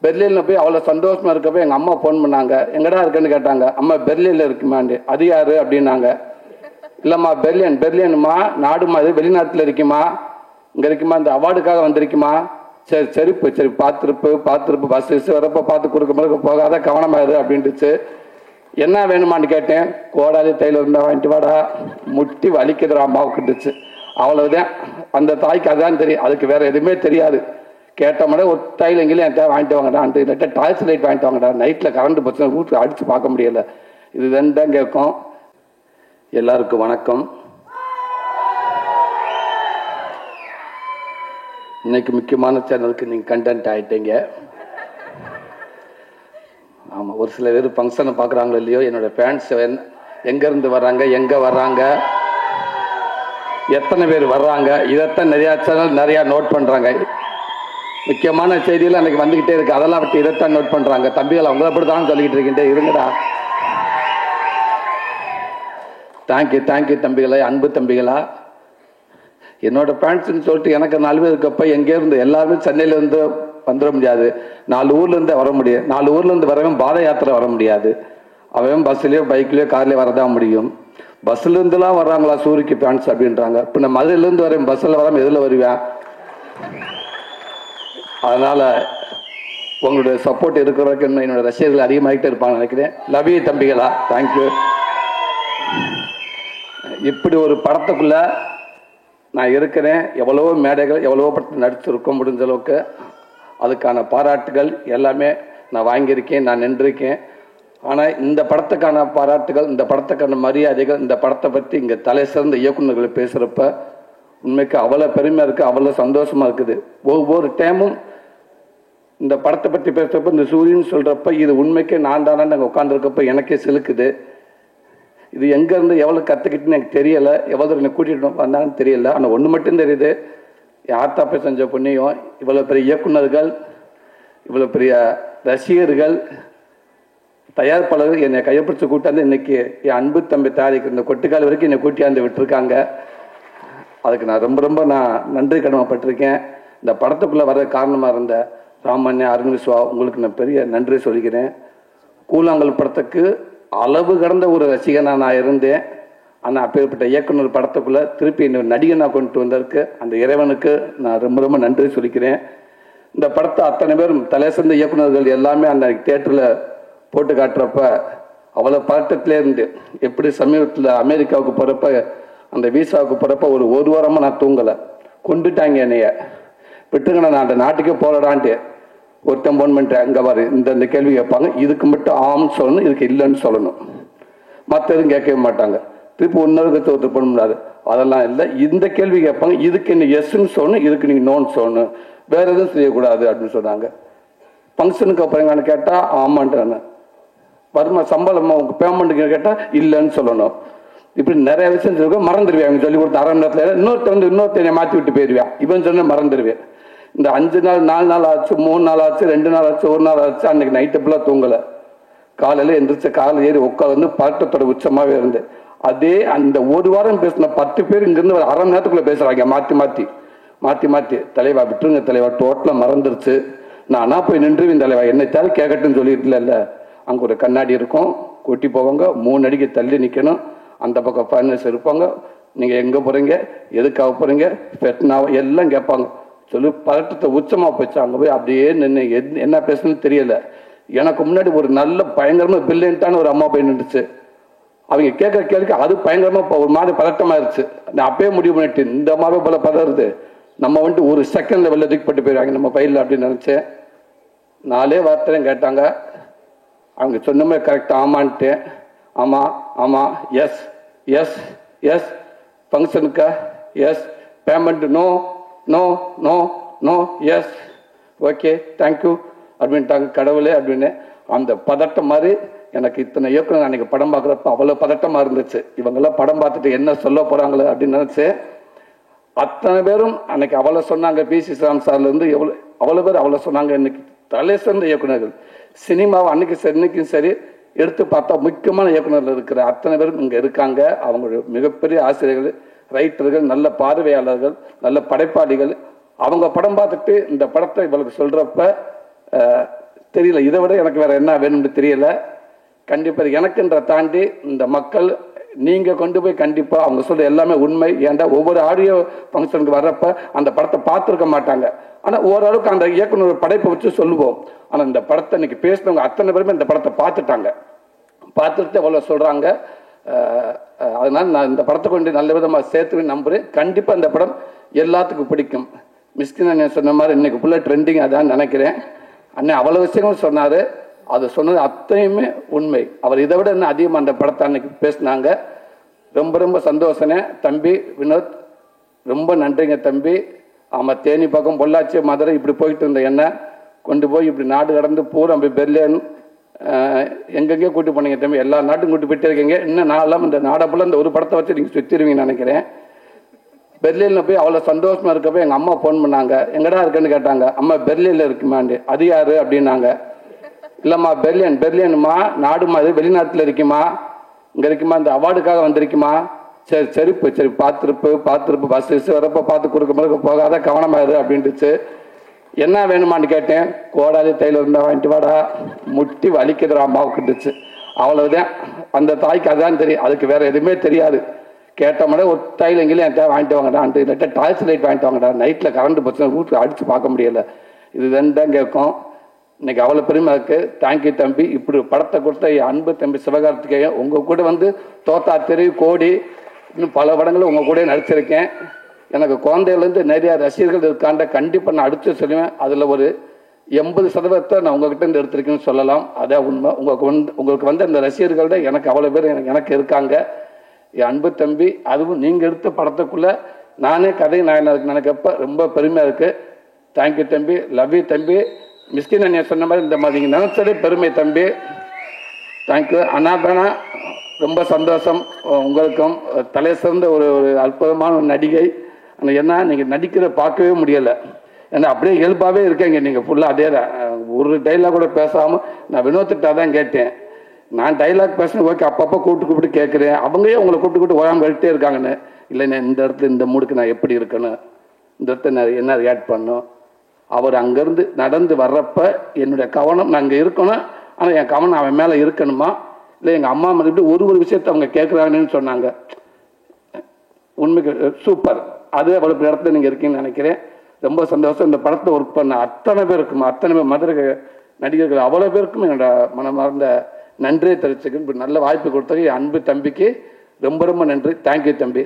பெர்லினில் போய் அவ்வளோ சந்தோஷமா இருக்கப்போ எங்கள் அம்மா ஃபோன் பண்ணாங்க, எங்கடா இருக்குன்னு கேட்டாங்க. அம்மா பெர்லினில் இருக்குமாண்டு. அது யாரு அப்படின்னாங்க. இல்லைம்மா பெர்லினுமா நாடுமா, இது வெளிநாட்டில் இருக்குமா, இங்கே இருக்குமா, இந்த அவார்டுக்காக வந்திருக்குமா. சரி சரி பார்த்துருப்பு பஸ் வரப்போ பார்த்து கொடுக்க போகாத கவனமாயிரு அப்படின்ட்டுச்சு. என்ன வேணுமான்னு கேட்டேன். கோடாலி தையில் இருந்தால் வாங்கிட்டு வாடா, முட்டி வலிக்குதுற அம்மாவுக்குட்டுச்சு. அவ்வளவுதான். அந்த தாய்க்கு அதான் தெரியும், அதுக்கு வேற எதுவுமே தெரியாது. கேட்ட மாதிரி ஒரு தையில் எங்கேயும் என் தேவை வாங்கிட்டு வாங்கடான்ட்டு, இல்லாட்டா டார்ச் லைட் வாங்கிட்டு வாங்கடா, நைட்டில் கரண்ட் போச்சுன்னா வீட்டில் அடித்து பார்க்க முடியல. இதுதான் தான் கேட்கும். எல்லாருக்கும் வணக்கம். இன்னைக்கு முக்கியமான சேனலுக்கு நீங்கள் கண்டென்ட் ஆகிட்டீங்க. ஆமாம், ஒரு சில பேர் ஃபங்க்ஷனை பார்க்குறாங்களோ இல்லையோ, என்னோட ஃபேன்ஸ் எங்கேருந்து வர்றாங்க, எங்கே வர்றாங்க, எத்தனை பேர் வர்றாங்க, இதைத்தான் நிறையா சேனல் நிறையா நோட் பண்ணுறாங்க. முக்கியமான செய்தியில் அன்றைக்கி வந்துக்கிட்டே இருக்குது, அதெல்லாம் விட்டு இதைத்தான் நோட் பண்ணுறாங்க. தம்பிகள் அவங்கள அப்படி தான் சொல்லிக்கிட்டு இருக்கின்றே இருங்கடா. தேங்க்யூ தம்பிகளா, அன்பு தம்பிகளா. என்னோட ஃபேன்ஸ்ன்னு சொல்லிட்டு எனக்கு 4 பேர் இருக்கப்போ எங்கேருந்து எல்லாருமே சென்னையிலேருந்து வந்துட முடியாது. 4 ஊர்லேருந்து வர முடியும். 4 ஊர்லேருந்து வரவன் பாத யாத்திரை வர முடியாது. அவன் பஸ்லேயோ பைக்லேயோ கார்லேயோ வரதான் முடியும். பஸ்லேருந்துலாம் வர்றாங்களா சூரிக்கு ஃபேன்ஸ் அப்படின்றாங்க. இப்போ நான் மதுரையிலேருந்து வரேன், பஸ்ஸில் வராமல் எதில் வருவேன்? அதனால் உங்களுடைய சப்போர்ட் இருக்கிறவரைக்கும் இன்னும் என்னோட ரசிகர்கள் அதிகமாகிட்டே இருப்பாங்க நினைக்கிறேன். லவ் யூ தம்பிகளா, தேங்க்யூ. இப்படி ஒரு படத்துக்குள்ள நான் இருக்கிறேன். எவ்வளவோ மேடைகள், எவ்வளவோ படத்தை நடிச்சிருக்கோம். முடிஞ்ச அளவுக்கு அதுக்கான பாராட்டுகள் எல்லாமே நான் வாங்கியிருக்கேன், நான் நின்றிருக்கேன். ஆனால் இந்த படத்துக்கான பாராட்டுகள், இந்த படத்துக்கான மரியாதைகள், இந்த படத்தை பற்றி இங்கே தலை சிறந்த இயக்குநர்கள் பேசுகிறப்ப உண்மைக்கு அவ்வளோ பெருமையாக இருக்குது, அவ்வளோ சந்தோஷமாக இருக்குது. ஒவ்வொரு டைமும் இந்த படத்தை பற்றி பேசுகிறப்ப, இந்த சூரியன் சொல்கிறப்ப இது உண்மைக்கே நான் தானே அங்கே உட்காந்துருக்கப்ப எனக்கே சிலுக்குது. இது எங்கேருந்து எவ்வளோ கற்றுக்கிட்டுன்னு எனக்கு தெரியலை, எவ்வளோ என்னை கூட்டிகிட்டு வந்தாங்கன்னு தெரியல. ஆனால் ஒன்று மட்டும் தெரியுது, யார்த்தாப்பை செஞ்ச புண்ணியம், இவ்வளோ பெரிய இயக்குநர்கள், இவ்வளோ பெரிய ரசிகர்கள், தயாரிப்பாளர்கள் என்னை கையப்பிடிச்சு கூட்டாந்து இன்னைக்கு என் அன்பு தம்பி தயாரிக்கிற இந்த கொட்டுக்கால் வரைக்கும் என்னை கூட்டியாந்து விட்டுருக்காங்க. அதுக்கு நான் ரொம்ப நான் நன்றி கடமைப்பட்டிருக்கேன். இந்த படத்துக்குள்ளே வர காரணமாக இருந்த ராமண்ணே, அருண்விஸ்வா, உங்களுக்கு நான் பெரிய நன்றி சொல்லிக்கிறேன். கூழாங்கல் படத்துக்கு அளவு கடந்த ஒரு ரசிகனாக நான் இருந்தேன். ஆனால் அப்பேற்பட்ட இயக்குனர் படத்துக்குள்ளே திருப்பி இன்னொரு நடிகனாக கொண்டு வந்ததற்கு அந்த இறைவனுக்கு நான் ரொம்ப நன்றி சொல்லிக்கிறேன். இந்த படத்தை அத்தனை பேரும் தலை சிறந்த இயக்குநர்கள் எல்லாமே அந்த தியேட்டரில் போட்டு காட்டுறப்ப அவ்வளோ பதட்டத்திலே இருந்து, எப்படி சமீபத்தில் அமெரிக்காவுக்கு போகிறப்ப அந்த வீசாவுக்கு போகிறப்ப ஒரு வாரமாக நான் தூங்கலை. கொண்டுட்டாங்க என்னைய, விட்டுங்கண்ணா நான் அந்த நாட்டுக்கே போகலான்ட்டு. ஒருத்தன் போன் பண்ணிட்டேன், அங்கே பாரு இந்த கேள்வி கேட்பாங்க, இதுக்கு மட்டும் ஆம்னு சொல்லணும், இதுக்கு இல்லைன்னு சொல்லணும், மற்ற எதுவும் கேட்கவே மாட்டாங்க. திருப்பி ஒன்றருக்கு ஒருத்தர் பண்ண முடியாது, அதெல்லாம் இல்லை. இந்த கேள்வி கேட்பாங்க, இதுக்கு நீ எஸ்ன்னு சொல்லணும், இதுக்கு நீங்கள் நோன்னு சொல்லணும், வேறு எதுவும் செய்யக்கூடாது அப்படின்னு சொன்னாங்க. ஃபங்க்ஷனுக்கு அப்புறம் எங்கன்னு கேட்டால் ஆமான்ட்டு, வருமா சம்பளமா உங்கள் பேமெண்ட்டுக்கு கேட்டால் இல்லைன்னு சொல்லணும். இப்படி நிறைய விஷயம் சொல்லுவேன், மறந்துடுவேன். அவங்க சொல்லி கொடுத்த 1/2 மணி நேரத்தில் இன்னொருத்தனை மாற்றி விட்டு போயிடுவேன். இவன் சொன்ன மறந்துடுவேன். இந்த 5 நாள் 4 நாள் ஆச்சு, 3 நாள் ஆச்சு, 2 நாள் ஆச்சு, 1 நாள் ஆச்சு. அன்னைக்கு நைட்டு ஃபுல்லாக தூங்கலை. காலையில் எந்திரிச்ச காலையில் ஏறி உட்காந்து பதட்டத்தோட உச்சமாகவே இருந்தேன். அதே அந்த ஒரு வாரம் பேசின 10 பேர் இங்கேருந்து ஒரு 1/2 மணி நேரத்துக்குள்ளே பேசுகிறாங்க, மாற்றி தலைவா விட்டுருங்க தலைவா, டோட்டலாக மறந்துருச்சு, நானா போய் நின்றுவேன் தலைவா, என்னை தேவை கேட்கட்டுன்னு சொல்லியிருக்கல. அங்கே ஒரு கண்ணாடி இருக்கும், கூட்டி போவாங்க, 3 அடிக்கு தள்ளி நிற்கணும். அந்த பக்கம் ஃபைனல்ஸ் இருப்பாங்க, நீங்கள் எங்கே போகிறீங்க, எதுக்காக போகிறீங்க, பெட்னாவோ எல்லாம் கேட்பாங்க. சொல்லி பதட்டத்தை உச்சமாக போச்சு. அங்கே போய் அப்படியே நின்று என்ன பேசணும்னு தெரியல. எனக்கு முன்னாடி ஒரு நல்ல பயங்கரமாக பில்லியன்ட்டான ஒரு அம்மா போய் நின்றுச்சு. அவங்க கேட்குற கேள்விக்கு அது பயங்கரமாக ஒரு மாதிரி பதட்டமாயிருச்சு. நான் அப்பயே முடிவு பண்ணிட்டு, இந்த அம்மாவே போல பதறுது, நம்ம வந்துட்டு ஒரு செகண்டில் வெளில தூக்கிப்பட்டு போயிடுவாங்க நம்ம பையில் அப்படின்னு நினச்சேன். 4 வார்த்தையும் கேட்டாங்க. அவங்க சொன்ன மாதிரி கரெக்டாக ஆமான்ட்டு, ஆமாம் எஸ் ஃபங்க்ஷனுக்கா yes, payment no yes, okay thank you அப்படின்ட்டாங்க. கடவுளே அப்படின்னு அந்த பதட்டம் மாதிரி எனக்கு இத்தனை இயக்குனர் அன்னைக்கு படம் பார்க்குறப்ப அவ்வளோ பதட்டமாக இருந்துச்சு. இவங்கெல்லாம் படம் பார்த்துட்டு என்ன சொல்ல போகிறாங்களே அப்படின்னு நினச்சேன். அத்தனை பேரும் அன்னைக்கு அவ்வளோ சொன்னாங்க. பி.சி. சாம் சார்லேருந்து அவ்வளோ பேர் அவ்வளோ சொன்னாங்க. இன்னைக்கு தலை சிறந்த இயக்குநர்கள் சினிமாவை இன்னைக்கும் சரி எடுத்து பார்த்தா முக்கியமான இயக்குநர்கள் இருக்கிற அத்தனை பேரும் இங்கே இருக்காங்க. அவங்களுடைய மிகப்பெரிய ஆசிரியர்கள், ரைட்டர்கள், நல்ல பார்வையாளர்கள், நல்ல படைப்பாளிகள். அவங்க படம் பார்த்துட்டு இந்த படத்தை இவளுக்கு சொல்கிறப்ப தெரியல, இதை விட எனக்கு வேற என்ன வேணும்னு தெரியல. கண்டிப்பாக எனக்குன்ற தாண்டி இந்த மக்கள் நீங்கள் கொண்டு போய் கண்டிப்பாக அவங்க சொல்ற எல்லாமே உண்மை. ஏன்டா ஒவ்வொரு ஆடியோ ஃபங்க்ஷனுக்கு வர்றப்ப அந்த படத்தை பார்த்துருக்க மாட்டாங்க. ஆனால் ஓரளவுக்கு அந்த இயக்குனர் படைப்பை வச்சு சொல்லுவோம். ஆனால் இந்த படத்தை இன்னைக்கு பேசினவங்க அத்தனை பேருமே இந்த படத்தை பார்த்துட்டாங்க. பார்த்துட்டு அவ்வளோ சொல்கிறாங்க. அதனால் நான் இந்த படத்தை கொண்டு நல்ல விதமாக சேர்த்து நம்புகிறேன். கண்டிப்பாக இந்த படம் எல்லாத்துக்கும் பிடிக்கும். மிஸ்கின் அண்ணன் சொன்ன மாதிரி இன்னைக்கு ஃபுல்லாக ட்ரெண்டிங் அதான் நினைக்கிறேன். அண்ணன் அவ்வளோ விஷயங்களும் சொன்னார். அது சொன்னது அத்தனையுமே உண்மை. அவர் இதை விட இன்னும் அதிகமாக அந்த படத்தை அன்னைக்கு பேசினாங்க. ரொம்ப ரொம்ப சந்தோஷனே தம்பி வினோத், ரொம்ப நன்றிங்க தம்பி. ஆமாம், தேனி பக்கம் பொள்ளாச்சி மதுரை இப்படி போயிட்டு இருந்த என்ன கொண்டு போய் இப்படி நாடு கடந்து பூரா போய் பெர்லின் எங்கெங்கே கூட்டு போனீங்க தம்பி. எல்லா நாட்டும் கூட்டு போயிட்டே இருக்கீங்க. இன்னும் நாளெல்லாம் இந்த நாடப்புல இந்த ஒரு படத்தை வச்சு நீங்கள் சுற்றிடுவீங்கன்னு நினைக்கிறேன். பெர்லினில் போய் அவ்வளோ சந்தோஷமா இருக்கப்போ எங்கள் அம்மா ஃபோன் பண்ணாங்க. எங்கடா இருக்குன்னு கேட்டாங்க. அம்மா பெர்லினில் இருக்குமாண்டு. அது யாரு அப்படின்னாங்க. இல்லைம்மா பெர்லினுமா நாடுமா, அது வெளிநாட்டில் இருக்குமா, இங்கே இருக்குமா, இந்த அவார்டுக்காக வந்திருக்குமா. சரி சரி பார்த்துருப்பு பஸ் வரப்போ பார்த்து கொடுக்க போகாத கவனமாயிரு அப்படின்ட்டுச்சு. என்ன வேணுமான்னு கேட்டேன். கோடாலி தையில் இருந்தால் வாங்கிட்டு வாடா, முட்டி வலிக்குதுரா அம்மாவுக்குட்டுச்சு. அவ்வளவுதான். அந்த தாய்க்கு அதான் தெரியும், அதுக்கு வேற எதுவுமே தெரியாது. கேட்டோம்னா ஒரு தையில் எங்கேயும் என் தேவை வாங்கிட்டு வாங்கடான்ட்டு, இல்லாட்டா டார்ச் லைட் வாங்கிட்டு வாங்கடா, நைட்டில் கரண்ட் போச்சுன்னா வீட்டில் அடித்து பார்க்க முடியல. இதுதான் தான் கேட்கும். இன்னைக்கு அவ்வளோ பெருமை இருக்கு. தேங்க்யூ தம்பி. இப்படி படத்தை கொடுத்த என் அன்பு தம்பி சிவகார்த்திகேயன், உங்கள் கூட வந்து தோத்தா தெரு கோடி இன்னும் பல படங்களும் உங்கள் கூட நடிச்சிருக்கேன். எனக்கு குழந்தையிலேருந்து நிறைய ரசிகர்கள் இருக்காண்ட கண்டிப்பாக நான் அடித்து சொல்லுவேன். அதில் ஒரு 80% நான் உங்ககிட்ட இருந்து எடுத்திருக்கேன்னு சொல்லலாம். அதான் உண்மை. உங்களுக்கு வந்து அந்த ரசிகர்கள் தான் எனக்கு அவ்வளோ பேர் எனக்கு இருக்காங்க. என் அன்பு தம்பி, அதுவும் நீங்கள் எடுத்த படத்துக்குள்ளே நானே கதை நான் நினைக்கப்ப ரொம்ப பெருமையாக இருக்குது. தேங்க்யூ தம்பி. லவ் யூ தம்பி. மிஸ்கின் அண்ணன் சொன்ன மாதிரி இந்த மாதிரி நீங்கள் நினச்சதே பெருமை தம்பி. தேங்க்யூ அண்ணா. ரொம்ப சந்தோஷம். உங்களுக்கும் தலை சிறந்த ஒரு அற்புதமான ஒரு நடிகை. ஆனால் என்ன நீங்கள் நடிக்கிற பார்க்கவே முடியலை. ஏன்னா அப்படியே இயல்பாகவே இருக்கீங்க நீங்கள் ஃபுல்லாக. அதே தான், ஒரு டைலாக் கூட பேசாமல் நான் வினோத்திட்டா தான் கேட்டேன். நான் டைலாக் பேசுனேன், ஓகே, அப்பப்போ கூப்பிட்டு கேட்குறேன். அவங்களே உங்களை கூப்பிட்டு ஓயாமல் கழிட்டே இருக்காங்கன்னு. இல்லைண்ணே, இந்த இடத்துல இந்த மூடுக்கு நான் எப்படி இருக்கணும், இந்த இடத்துல நான் என்ன ரியாக்ட் பண்ணணும். அவர் அங்கேருந்து நடந்து வர்றப்ப என்னுடைய கவனம் நான் அங்கே இருக்கணும். ஆனால் என் கவனம் அவன் மேலே இருக்கணுமா, இல்லை எங்கள் அம்மா மறுபடியும் ஒரு விஷயத்தை அவங்க கேட்குறாங்கன்னு சொன்னாங்க. உண்மைக்கு சூப்பர். அது அவ்வளோ இடத்துல நீங்கள் இருக்கீங்கன்னு நினைக்கிறேன். ரொம்ப சந்தோஷம். இந்த படத்தை ஒர்க் பண்ண அத்தனை பேர் மதுரை நடிகர்கள் அவ்வளோ பேருக்கும் என்னோட மனமார்ந்த நன்றியை தெரிவிச்சுக்கணும். இப்படி நல்ல வாய்ப்பு கொடுத்தது என் அன்பு தம்பிக்கு ரொம்ப ரொம்ப நன்றி. தேங்க்யூ தம்பி.